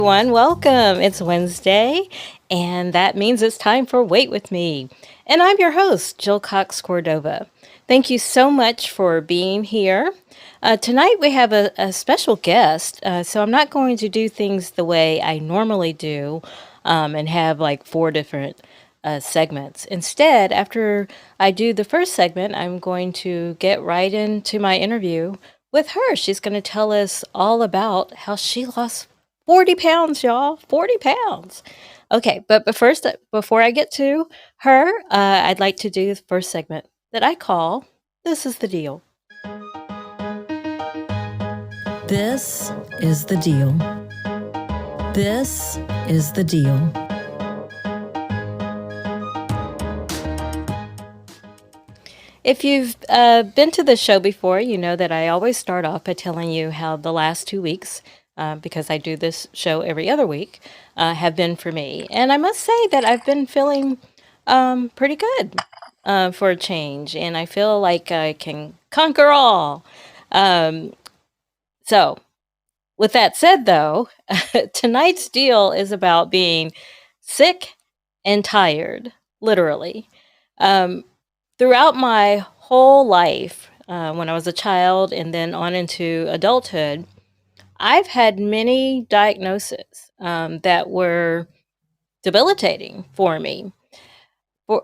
Everyone, welcome. It's Wednesday, and that means it's time for Wait With Me. And I'm your host, Jill Cox Cordova. Thank you so much for being here. Tonight we have a special guest, so I'm not going to do things the way I normally do and have like four different segments. Instead, after I do the first segment, I'm going to get right into my interview with her. She's going to tell us all about how she lost 40 pounds, y'all. 40 pounds. Okay, but first, before I get to her, I'd like to do the first segment that I call This is the Deal. This is the deal. This is the deal. If you've been to the show before, you know that I always start off by telling you how the last 2 weeks, because I do this show every other week, have been for me. And I must say that I've been feeling pretty good for a change, and I feel like I can conquer all. So, with that said, though, tonight's deal is about being sick and tired, literally. Um, Throughout my whole life, when I was a child and then on into adulthood, I've had many diagnoses that were debilitating for me.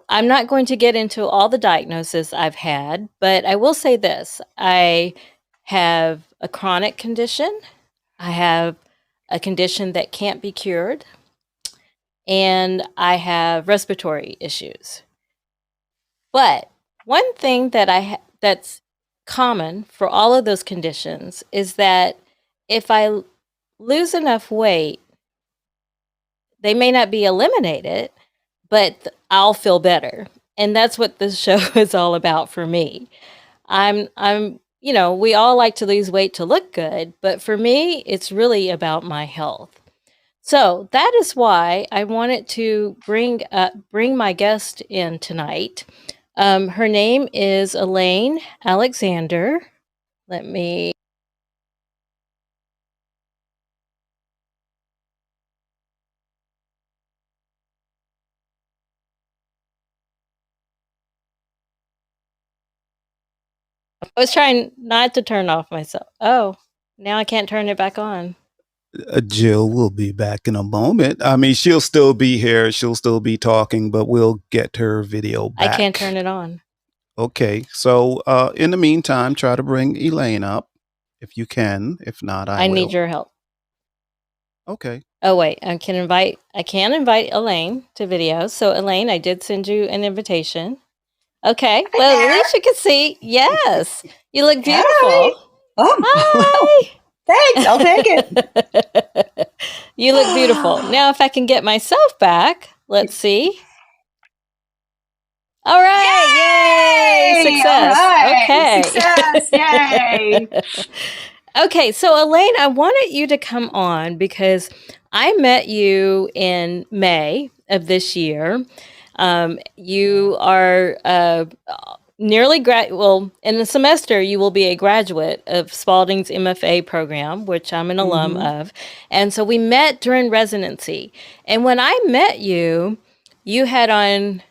I'm not going to get into all the diagnoses I've had, but I will say this. I have a chronic condition. I have a condition that can't be cured, and I have respiratory issues. But one thing that that's common for all of those conditions is that if I lose enough weight, they may not be eliminated, but I'll feel better. And that's what this show is all about for me. We all like to lose weight to look good, but for me, it's really about my health. So that is why I wanted to bring my guest in tonight. Her name is Elaine Alexander. Let me. I was trying not to turn off myself. Oh, now I can't turn it back on. Jill will be back in a moment. I mean, she'll still be here. She'll still be talking, but we'll get her video back. I can't turn it on. Okay. So, in the meantime, try to bring Elaine up if you can. If not, I will. need your help. Okay. Oh wait, I can invite Elaine to video. So Elaine, I did send you an invitation. Okay. Well, at least you can see. Yes. You look beautiful. Hi. Oh, Hi. Thanks. I'll take it. You look beautiful. Now, if I can get myself back, let's see. All right. Yay! Success. All right. Okay. Success. Yay. Okay. So, Elaine, I wanted you to come on because I met you in May of this year. You are nearly in the semester you will be a graduate of Spalding's MFA program, which I'm an alum of. And so we met during residency. And when I met you, you had on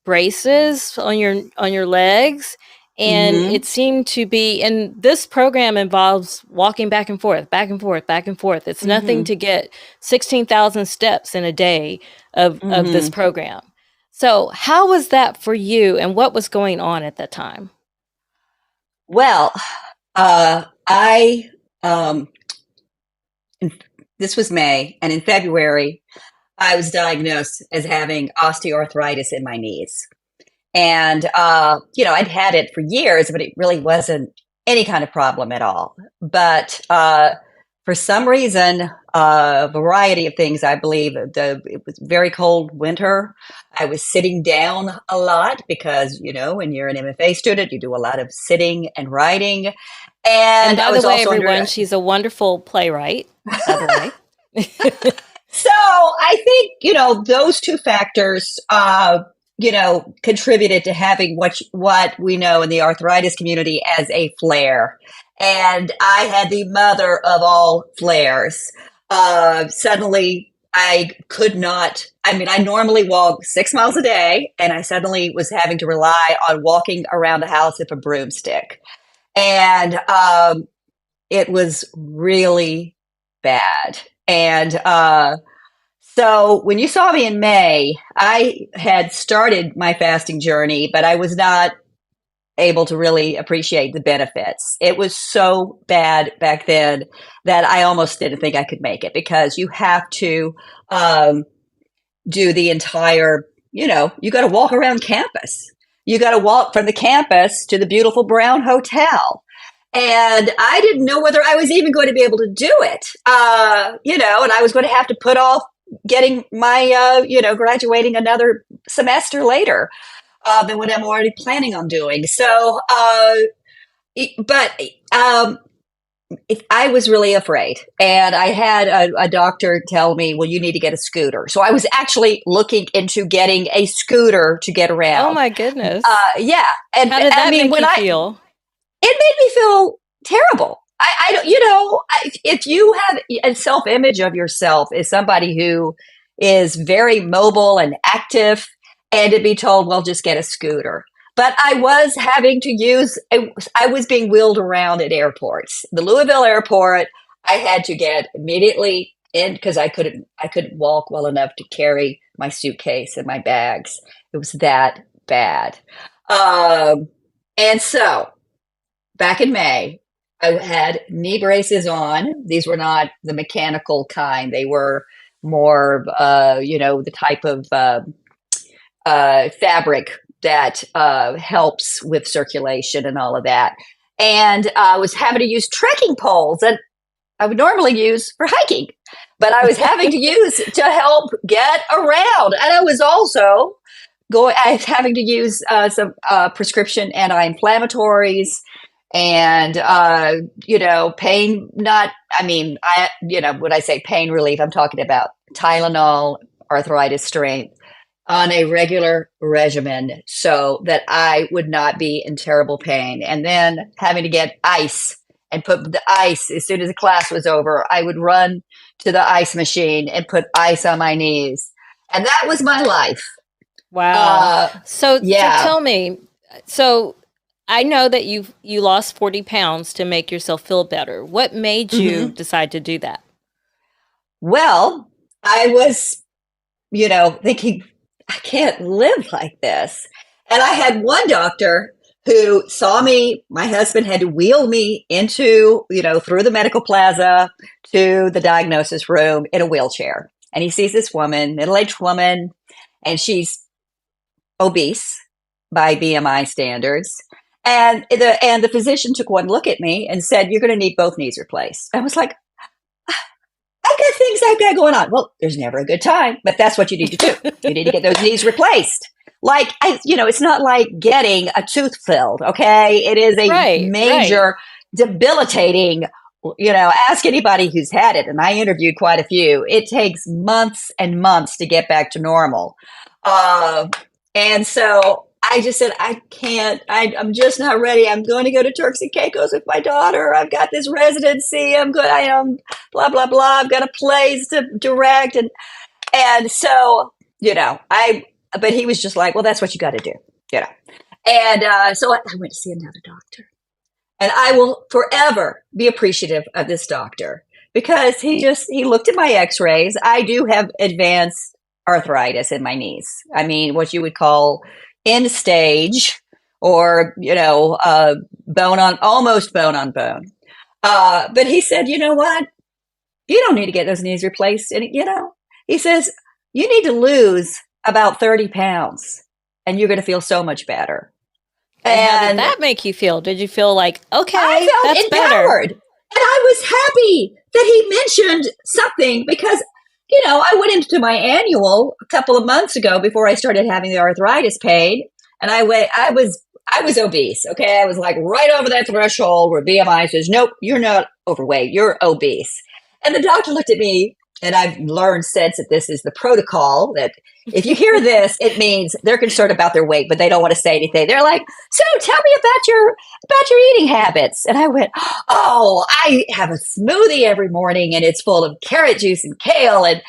braces on your legs, and it seemed to be, and this program involves walking back and forth, back and forth, back and forth. It's nothing to get 16,000 steps in a day of this program. So how was that for you, and what was going on at that time? Well, this was May, and in February, I was diagnosed as having osteoarthritis in my knees. And, I'd had it for years, but it really wasn't any kind of problem at all. But for some reason, a variety of things, I believe, it was very cold winter. I was sitting down a lot because, when you're an MFA student, you do a lot of sitting and writing. And by the way, everyone, she's a wonderful playwright, by the way. So I think, those two factors, contributed to having what we know in the arthritis community as a flare. And I had the mother of all flares. Suddenly I could not, I mean, I normally walk 6 miles a day, and I suddenly was having to rely on walking around the house with a broomstick. And it was really bad. And so when you saw me in May, I had started my fasting journey, but I was not able to really appreciate the benefits. It was so bad back then that I almost didn't think I could make it, because you have to do the entire, you got to walk around campus. You got to walk from the campus to the beautiful brown hotel. And I didn't know whether I was even going to be able to do it, and I was going to have to put off getting my, graduating another semester later than what I'm already planning on doing. So, but I was really afraid, and I had a doctor tell me, well, you need to get a scooter. So I was actually looking into getting a scooter to get around. Oh my goodness. Yeah. And how did that I mean, make you feel? It made me feel terrible. I don't, if you have a self-image of yourself as somebody who is very mobile and active, and to be told, well, just get a scooter. But I was having to I was being wheeled around at airports. The Louisville airport, I had to get immediately in, because I couldn't walk well enough to carry my suitcase and my bags. It was that bad. And so back in May, I had knee braces on. These were not the mechanical kind. They were more, the type of fabric that helps with circulation and all of that. And I was having to use trekking poles that I would normally use for hiking, but I was having to use to help get around. And I was also I was having to use some prescription anti-inflammatories, and pain, when I say pain relief, I'm talking about Tylenol, arthritis strength, on a regular regimen, so that I would not be in terrible pain. And then having to get ice and put the ice, as soon as the class was over, I would run to the ice machine and put ice on my knees. And that was my life. Wow. So Yeah. tell me, so I know that you lost 40 pounds to make yourself feel better. What made you decide to do that? Well, I was, thinking, I can't live like this. And I had one doctor who saw me. My husband had to wheel me into, through the medical plaza to the diagnosis room in a wheelchair. And he sees this woman, middle-aged woman, and she's obese by BMI standards. And the physician took one look at me and said, "You're going to need both knees replaced." I was like, I've got things I've got going on. Well, there's never a good time, but that's what you need to do. You need to get those knees replaced. Like, it's not like getting a tooth filled. Okay. It is a major debilitating, ask anybody who's had it. And I interviewed quite a few. It takes months and months to get back to normal. And so I just said, I can't, I'm just not ready. I'm going to go to Turks and Caicos with my daughter. I've got this residency. I am blah, blah, blah. I've got a place to direct. And so, but he was just like, well, that's what you got to do, And so I went to see another doctor, and I will forever be appreciative of this doctor, because he looked at my x-rays. I do have advanced arthritis in my knees. I mean, what you would call end stage, or almost bone on bone. But he said, you know what? You don't need to get those knees replaced. And he says, you need to lose about 30 pounds, and you're going to feel so much better. And how did that make you feel? Did you feel like, okay, I felt that's empowered. better? And I was happy that he mentioned something, because I went into my annual a couple of months ago before I started having the arthritis pain, and I was obese. Okay, I was like right over that threshold where BMI says, nope, you're not overweight, you're obese. And the doctor looked at me and I've learned since that this is the protocol, that if you hear this, it means they're concerned about their weight, but they don't want to say anything. They're like, so tell me about your eating habits. And I went, oh, I have a smoothie every morning and it's full of carrot juice and kale. And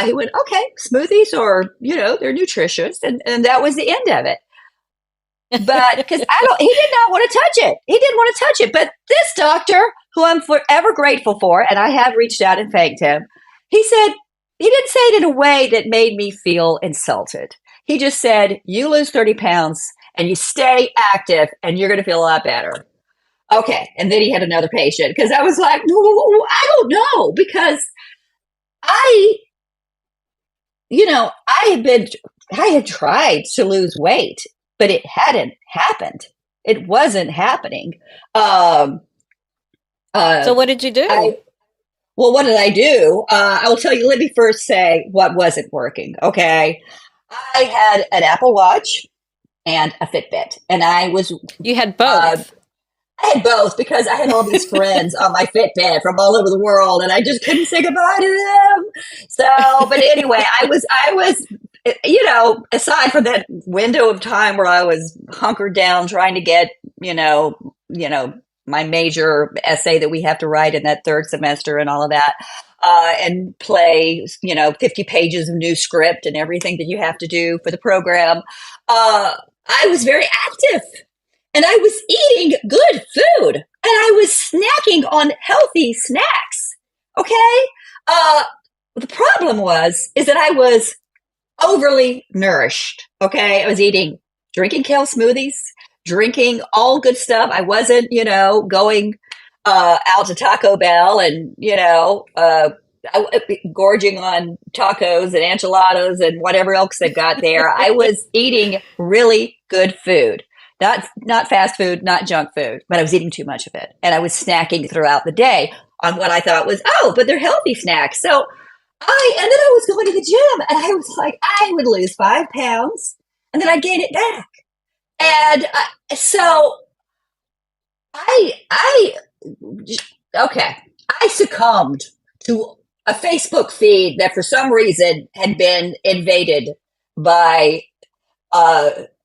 he went, okay, smoothies are, they're nutritious. And that was the end of it. But because he did not want to touch it. He didn't want to touch it. But this doctor, who I'm forever grateful for, and I have reached out and thanked him, he didn't say it in a way that made me feel insulted. He just said, you lose 30 pounds and you stay active and you're going to feel a lot better. Okay. And then he had another patient, because I was like, no, I don't know, because I had tried to lose weight, but it hadn't happened. It wasn't happening. So what did you do? What did I do? I will tell you, let me first say what wasn't working. Okay. I had an Apple Watch and a Fitbit, and you had both. I had both because I had all these friends on my Fitbit from all over the world, and I just couldn't say goodbye to them. So, but anyway, I was, aside from that window of time where I was hunkered down trying to get, my major essay that we have to write in that third semester and all of that, and play, 50 pages of new script and everything that you have to do for the program. I was very active. And I was eating good food, and I was snacking on healthy snacks. Okay. The problem is that I was overly nourished. Okay. I was drinking kale smoothies, drinking all good stuff. I wasn't, going out to Taco Bell and, gorging on tacos and enchiladas and whatever else they got there. I was eating really good food. Not fast food, not junk food, but I was eating too much of it. And I was snacking throughout the day on what I thought was, but they're healthy snacks. And then I was going to the gym, and I was like, I would lose 5 pounds and then I'd gain it back. And so I succumbed to a Facebook feed that for some reason had been invaded by,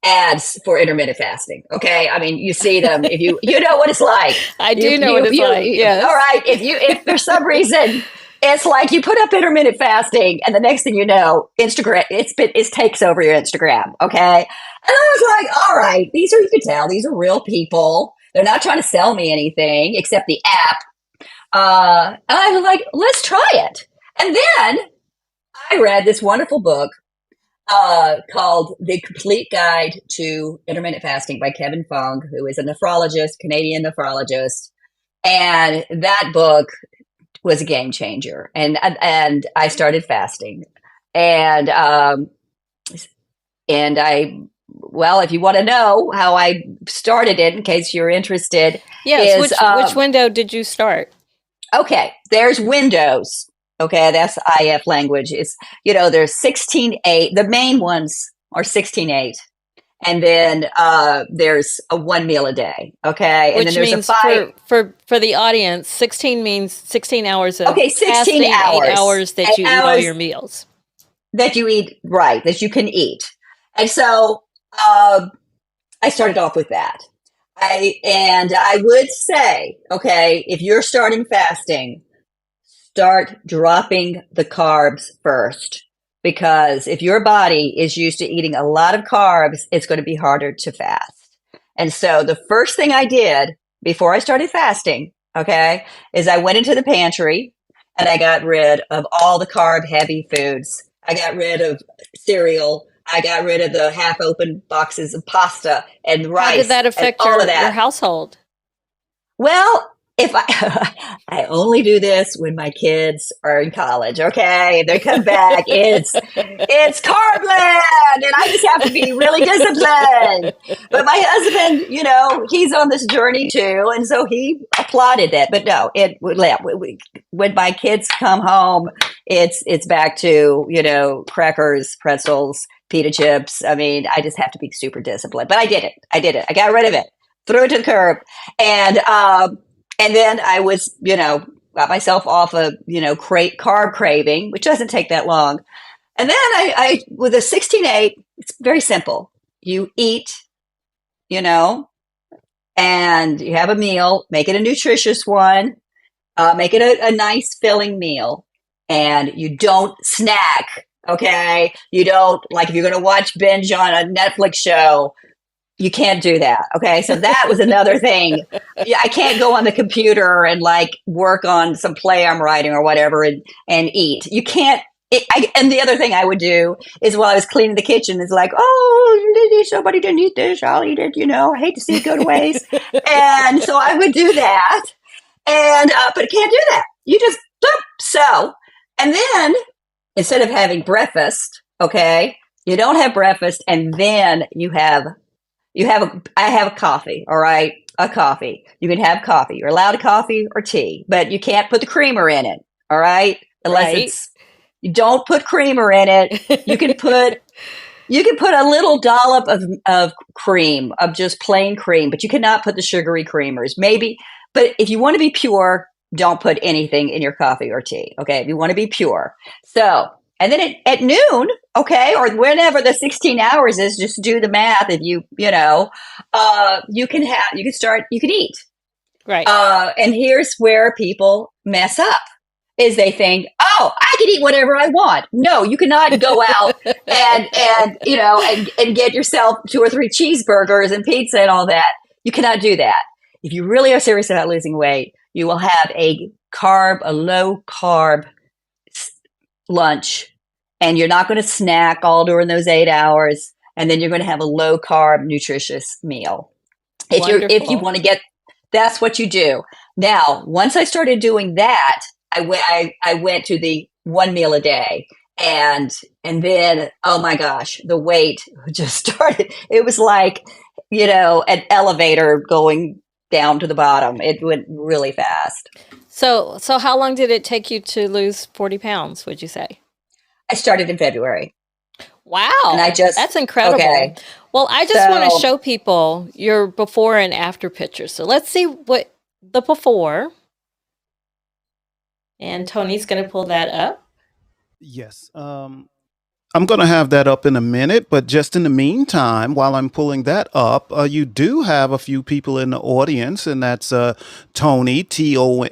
ads for intermittent fasting. Okay. I mean, you see them if you know what it's like. I do know what it's like. Yes. All right. If for some reason it's like you put up intermittent fasting and the next thing you know, Instagram, it takes over your Instagram. Okay. And I was like, all right, you can tell these are real people. They're not trying to sell me anything except the app. And I was like, let's try it. And then I read this wonderful book called The Complete Guide to Intermittent Fasting by Kevin Fung, who is a nephrologist, Canadian nephrologist. And that book was a game changer. And I started fasting. And if you want to know how I started it, in case you're interested. Yes. Which window did you start? Okay. There's windows. Okay, that's IF language. It's, there's 16-8. The main ones are 16-8. And then there's a 1 meal a day. Okay. And which then there's means a 5. For the audience, 16 means 16 hours of 16 fasting, hours. 8 hours that you eat all your meals. That you eat, right, that you can eat. And so I started off with that. I would say, okay, if you're starting fasting, start dropping the carbs first, because if your body is used to eating a lot of carbs, it's going to be harder to fast. And so the first thing I did before I started fasting, okay, is I went into the pantry and I got rid of all the carb heavy foods. I got rid of cereal. I got rid of the half open boxes of pasta and rice. How did that affect your household? Well, if I only do this when my kids are in college, okay? If they come back, it's Carbland, and I just have to be really disciplined. But my husband, he's on this journey too, and so he applauded that. But no, when my kids come home, it's back to crackers, pretzels, pita chips. I mean, I just have to be super disciplined. But I did it. I got rid of it, threw it to the curb, and then I was, got myself off a, carb craving, which doesn't take that long. And then I with a 16-8, it's very simple. You eat, you know, and you have a meal, make it a nutritious one, make it a nice filling meal, and you don't snack. Okay. You don't, like, if you're going to watch binge on a Netflix show, you can't do that. Okay. So that was another thing. Yeah, I can't go on the computer and like work on some play I'm writing or whatever and eat. You can't. And the other thing I would do is while I was cleaning the kitchen is like, oh, somebody didn't eat this. I'll eat it. I hate to see it go to waste. And so I would do that. And, but I can't do that. You just, so, and then instead of having breakfast, okay, you don't have breakfast. And then I have a coffee, all right? A coffee. You can have coffee. You're allowed coffee or tea, but you can't put the creamer in it, all right? Unless you don't put creamer in it. You can put a little dollop of cream, of just plain cream, but you cannot put the sugary creamers. Maybe, but if you want to be pure, don't put anything in your coffee or tea, okay? If you want to be pure. So, and then at noon, okay, or whenever the 16 hours is, just do the math. If you you can eat. Right. And here's where people mess up is they think, oh, I can eat whatever I want. No, you cannot go out and get yourself 2 or 3 cheeseburgers and pizza and all that. You cannot do that. If you really are serious about losing weight, you will have a low carb lunch, and you're not going to snack all during those 8 hours. And then you're going to have a low carb, nutritious meal. If you want to get, that's what you do. Now, once I started doing that, I went to the 1 meal a day, and then, oh my gosh, the weight just started. It was like, an elevator going down to the bottom. It went really fast. So how long did it take you to lose 40 pounds, would you say? I started in February. Wow. And that's incredible. Okay. Well, I just want to show people your before and after pictures. So let's see what the before. And Tony's going to pull that up. Yes. I'm going to have that up in a minute, but just in the meantime, while I'm pulling that up, you do have a few people in the audience, and that's Tony, Toni.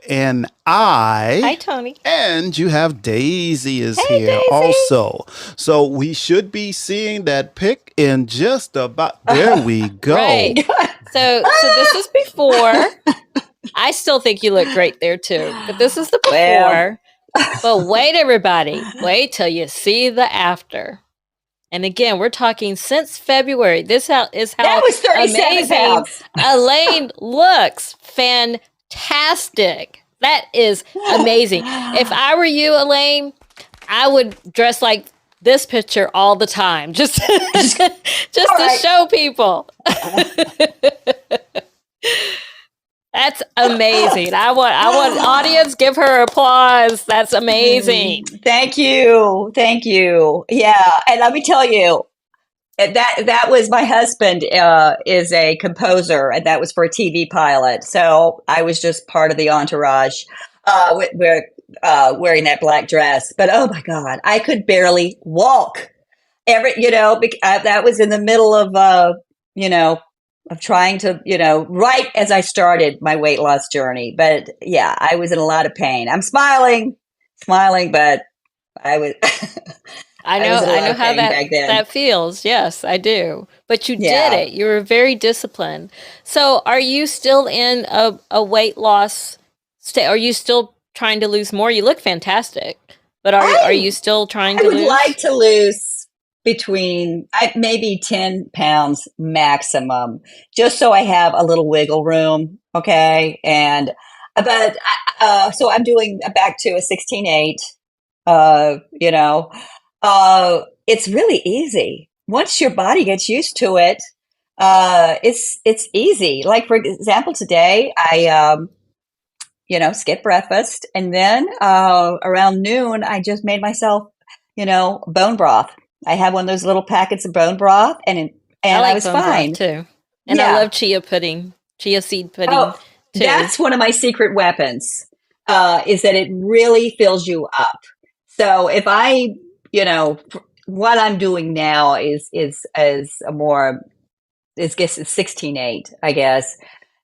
Hi, Tony. And you have Daisy is here Daisy. Also. So we should be seeing that pic in just about, there we go. Right. So this is before. I still think you look great there too, but this is the before. But wait, everybody, wait till you see the after. And again, we're talking since February. This is how that was 37 amazing pounds. Elaine looks. Fantastic. That is amazing. If I were you, Elaine, I would dress like this picture all the time, just to show people. That's amazing. I want audience, give her applause. That's amazing. Thank you. Yeah. And let me tell you, that was my husband is a composer, and that was for a TV pilot. So I was just part of the entourage wearing that black dress. But oh my God, I could barely walk. That was in the middle of of trying to, right as I started my weight loss journey. But yeah, I was in a lot of pain. I'm smiling, but I was. I know how that feels. Yes, I do. But you did it. You were very disciplined. So are you still in a weight loss state? Are you still trying to lose more? You look fantastic. But are you still trying to lose? I would like to lose between maybe 10 pounds maximum, just so I have a little wiggle room. Okay. And, so I'm doing back to a 16-8, it's really easy. Once your body gets used to it, it's easy. Like, for example, today I, skipped breakfast, and then, around noon, I just made myself, bone broth. I had one of those little packets of bone broth, and I was fine too. And I love chia seed pudding too. That's one of my secret weapons. is that it really fills you up. So if I, what I'm doing now is a more, is guess it's 16/8, I guess.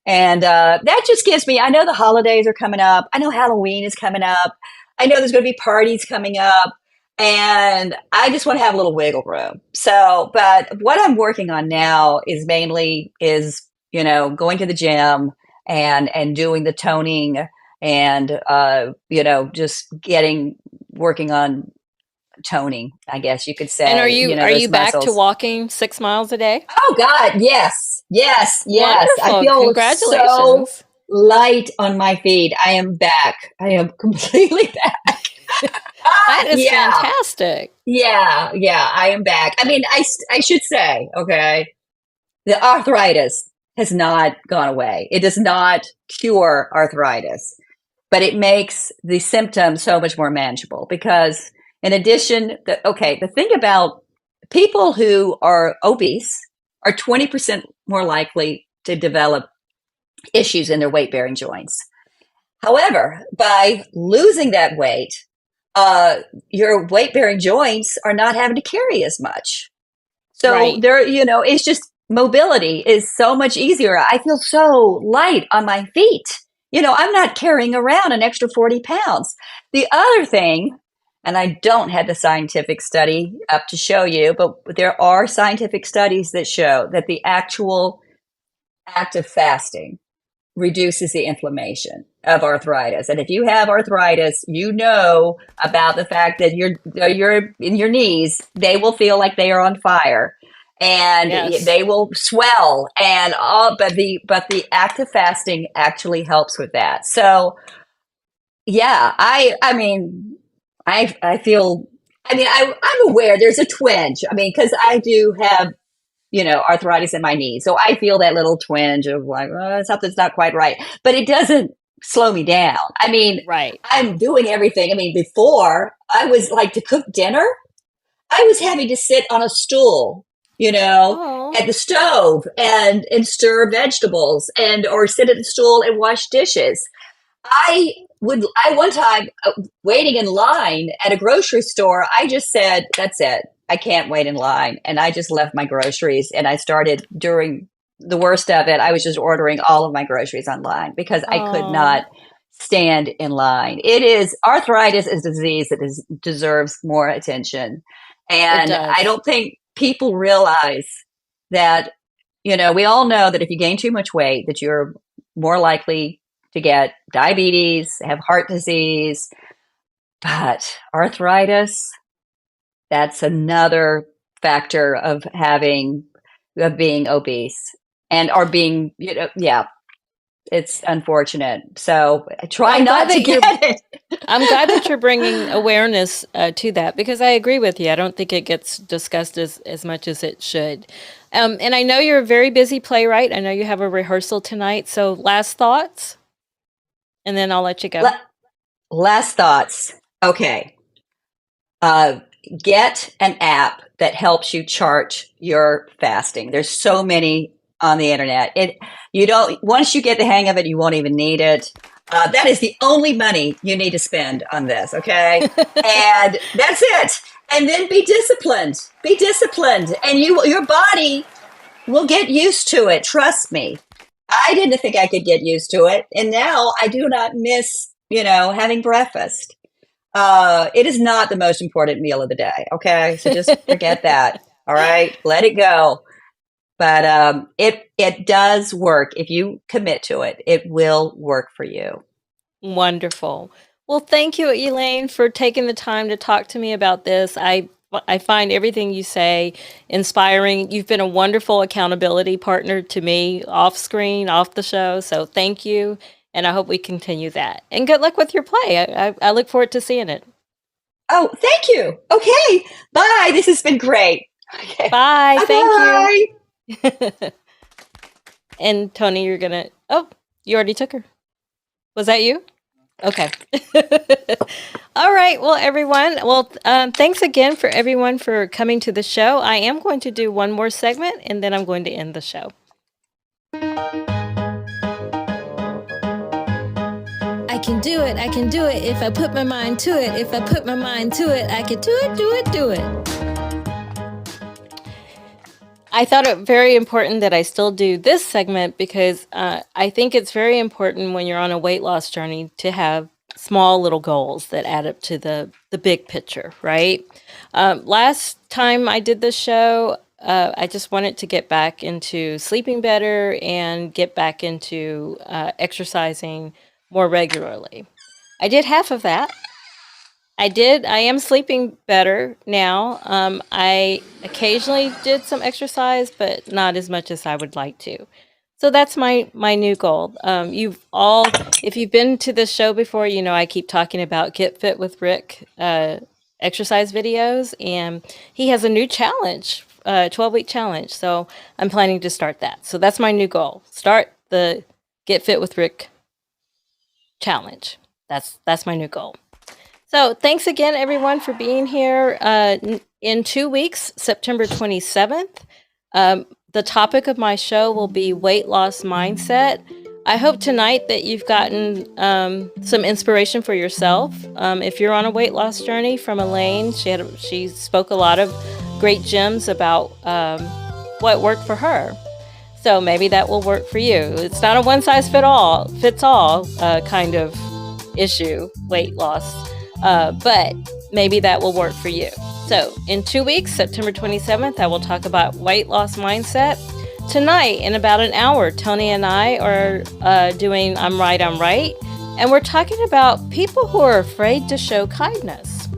And that just gives me, I know the holidays are coming up. I know Halloween is coming up. I know there's going to be parties coming up. And I just want to have a little wiggle room. So, but what I'm working on now is mainly going to the gym and doing the toning and, just working on toning, I guess you could And say, are those you back to muscles. walking 6 miles a day? Oh God, yes, yes, yes. I Wonderful. feel so Congratulations. light on my feet. I am back. I am completely back. That is Yeah, fantastic. yeah. I am back. I mean, I should say, okay, the arthritis has not gone away. It does not cure arthritis, but it makes the symptoms so much more manageable because, in addition, the thing about people who are obese are 20% more likely to develop issues in their weight bearing joints. However, by losing that weight, uh, your weight bearing joints are not having to carry as much. So Right. it's just mobility is so much easier. I feel so light on my feet. I'm not carrying around an extra 40 pounds. The other thing, and I don't have the scientific study up to show you, but there are scientific studies that show that the actual act of fasting reduces the inflammation of arthritis. And if you have arthritis, you know about the fact that you're in your knees, they will feel like they are on fire and Yes. they will swell and all, but the act of fasting actually helps with that. So yeah, I mean I feel, I'm aware there's a twinge. I mean, because I do have arthritis in my knee. So I feel that little twinge of like, something's not quite right. But it doesn't slow me down. I mean, Right. I'm doing everything. I mean, before I was like to cook dinner, I was having to sit on a stool, Oh, at the stove and stir vegetables and or sit at the stool and wash dishes. I one time waiting in line at a grocery store, I just said, that's it. I can't wait in line. And I just left my groceries and I started during the worst of it. I was just ordering all of my groceries online because I could oh, not stand in line. Arthritis is a disease that deserves more attention. it And I does. don't think people realize that, we all know that if you gain too much weight, that you're more likely to get diabetes, have heart disease, but arthritis, that's another factor of being obese and or being, yeah, it's unfortunate. So Well, try not to get it. I'm glad that you're bringing awareness to that because I agree with you. I don't think it gets discussed as much as it should. And I know you're a very busy playwright. I know you have a rehearsal tonight. So, last thoughts, and then I'll let you go. Last thoughts. Okay. Uh, get an app that helps you chart your fasting. There's so many on the internet. Once you get the hang of it, you won't even need it. That is the only money you need to spend on this. Okay. And that's it. And then be disciplined, and your body will get used to it. Trust me. I didn't think I could get used to it. And now I do not miss, having breakfast. It is not the most important meal of the day. Okay. So just forget that. All right. Let it go. But it does work. If you commit to it, it will work for you. Wonderful. Well, thank you, Elaine, for taking the time to talk to me about this. I find everything you say inspiring. You've been a wonderful accountability partner to me off screen, off the show. So thank you. And I hope we continue that. And good luck with your play. I look forward to seeing it. Oh, thank you. Okay. Bye. This has been great. Okay. Bye. Bye Thank you. bye. And Tony, you're going to. Oh, you already took her. Was that you? Okay. All right. Well, everyone. Well, thanks again for everyone for coming to the show. I am going to do one more segment and then I'm going to end the show. I can do do it, I can do it. If I put my mind to it, if I put my mind to it, I can do it, do it, do it. I thought it very important that I still do this segment because I think it's very important when you're on a weight loss journey to have small little goals that add up to the big picture, right? Last time I did this show, I just wanted to get back into sleeping better and get back into exercising more regularly. I did half of that. I did. I am sleeping better now. I occasionally did some exercise, but not as much as I would like to. So that's my new goal. If you've been to this show before, you know I keep talking about Get Fit with Rick exercise videos, and he has a new challenge, 12-week challenge. So I'm planning to start that. So that's my new goal. Start the Get Fit with Rick challenge. That's my new goal. So thanks again, everyone, for being here. In 2 weeks, September 27th, the topic of my show will be weight loss mindset. I hope tonight that you've gotten some inspiration for yourself. If you're on a weight loss journey, from Elaine, she spoke a lot of great gems about what worked for her. So maybe that will work for you. It's not a one size fits all kind of issue, weight loss. But maybe that will work for you. So in 2 weeks, September 27th, I will talk about weight loss mindset. Tonight, in about an hour, Tony and I are doing I'm Right, I'm Right. And we're talking about people who are afraid to show kindness.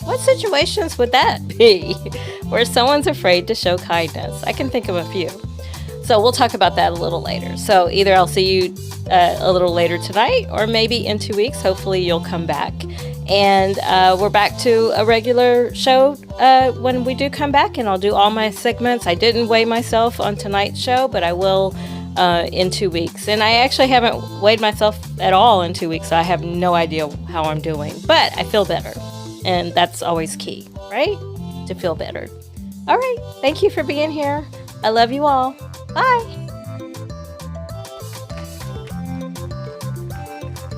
What situations would that be where someone's afraid to show kindness? I can think of a few. So we'll talk about that a little later. So either I'll see you a little later tonight, or maybe in 2 weeks. Hopefully you'll come back. And we're back to a regular show when we do come back, and I'll do all my segments. I didn't weigh myself on tonight's show, but I will in 2 weeks. And I actually haven't weighed myself at all in 2 weeks, so I have no idea how I'm doing. But I feel better, and that's always key, right? To feel better. All right. Thank you for being here. I love you all. Bye.